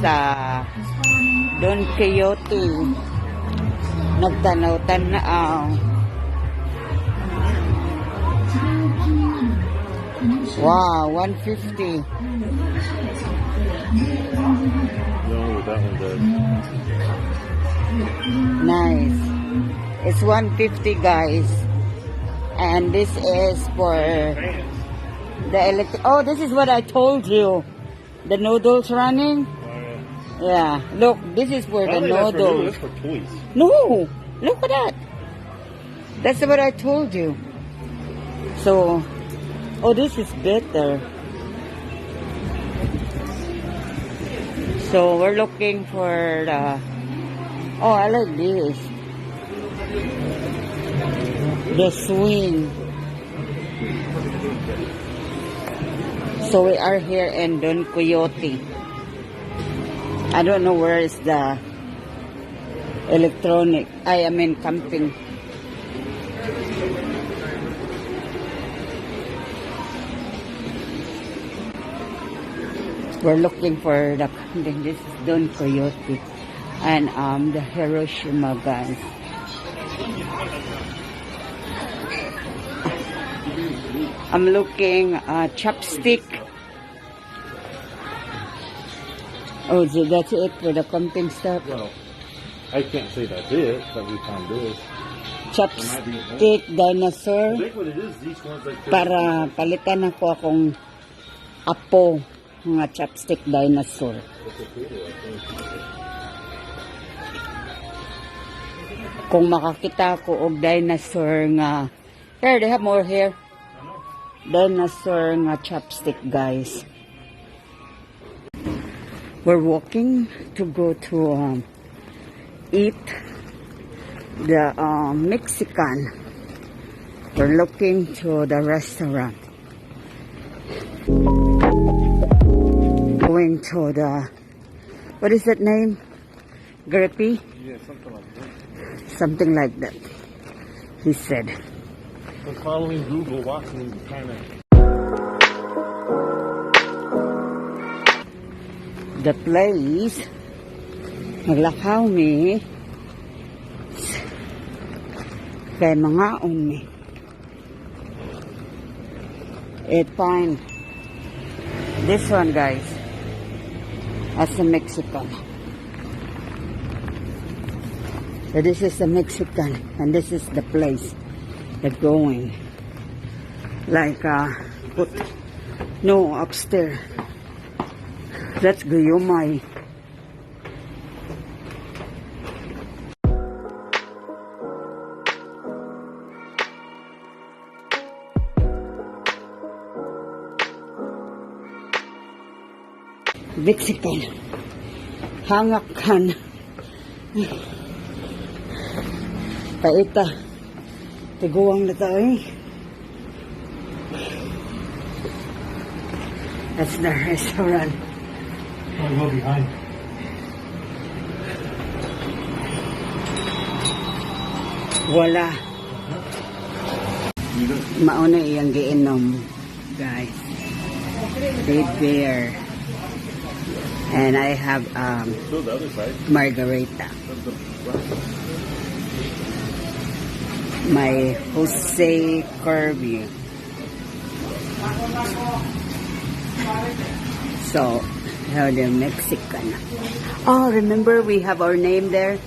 sa Don Quixote. Nagtanaw-tanaw. Wow, 150. No, that one does. Nice. It's 150, guys. And this is for the electric. Oh, this is what I told you. The noodles running. Yeah. Look, this is for the noodles. That's for toys. No, look at that. That's what I told you. So, oh, this is better. So we're looking for the. Oh, I like this. The swing. So we are here in Don Quixote. I don't know where is the electronic. I mean camping. We're looking for the camping. This is Don Quixote and the Hiroshima, guys. I'm looking chopstick. Oh, so that's it for the camping stuff. Well, I can't say that's it, but we found this. Chopstick dinosaur. I think what it is, these ones like this. Para palitan ako akong apo nga chopstick dinosaur. Kung makakita ko og dinosaur nga. Here, they have more here. Dinosaur nga chopstick, guys. We're walking to go to eat the Mexican. We're looking to the restaurant. Going to the, what is that name? Grippy? Yeah, something like that. Something like that, he said. I'm following Google, watching, kind of. The place, maglakaw mi, kay mga umi. It fine. This one, guys, as a Mexican. So this is the Mexican, and this is the place they're going. Like, put, no, upstairs. That's Guyomay. Mexican. Hangakan. Paita. Tiguang na tayo eh. That's the restaurant. I'll go behind. Wala. Mauna iyang giinom, guys. Big beer. And I have Go the other side. margarita. My Jose Curvy. So, how the Mexican. Oh, remember we have our name there?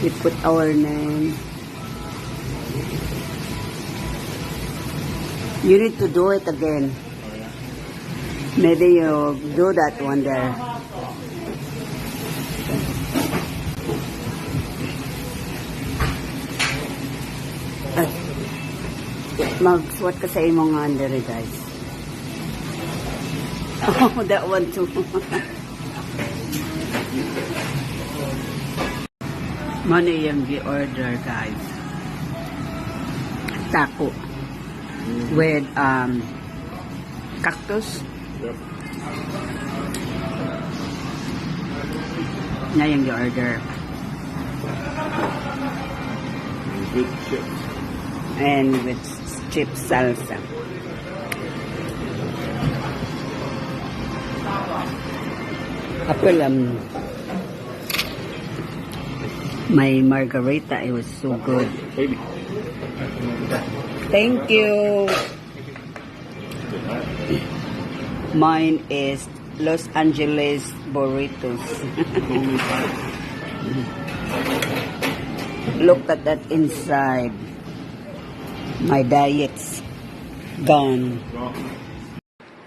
We put our name. You need to do it again. Maybe you do that one there. Mag-swat ka sa imong under, guys. Oh, that one too. Money yung gi-order, guys. Taco. With cactus. Yep. Na yung gi-order. Good chips. And with chip salsa. Apple, my margarita, it was so good. Baby. Thank you. Mine is Los Angeles burritos. Look at that inside. My diet's gone.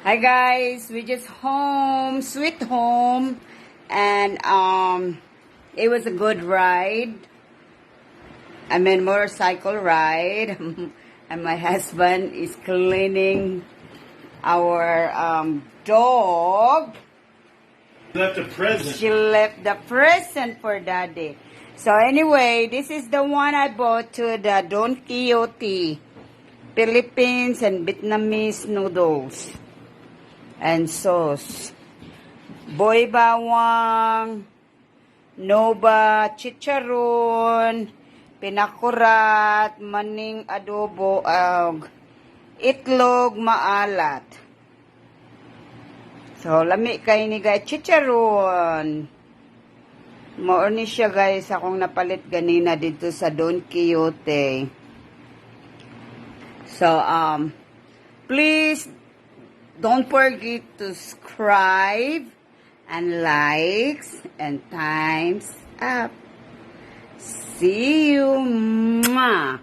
Hi guys, we just home, sweet home, and it was a good ride. I mean motorcycle ride, and my husband is cleaning our dog. Left a present. She left the present for Daddy. So anyway, this is the one I bought to the Don Quixote, Philippines and Vietnamese noodles and sauce. Boy bawang, Nova, chicharon, pinakurat, maning adobo, itlog maalat. So, lami kay ni guys, chicharon. Maorni siya guys, akong napalit ganina dito sa Don Quixote. So, please, don't forget to subscribe and likes and times up. See you. Mwah.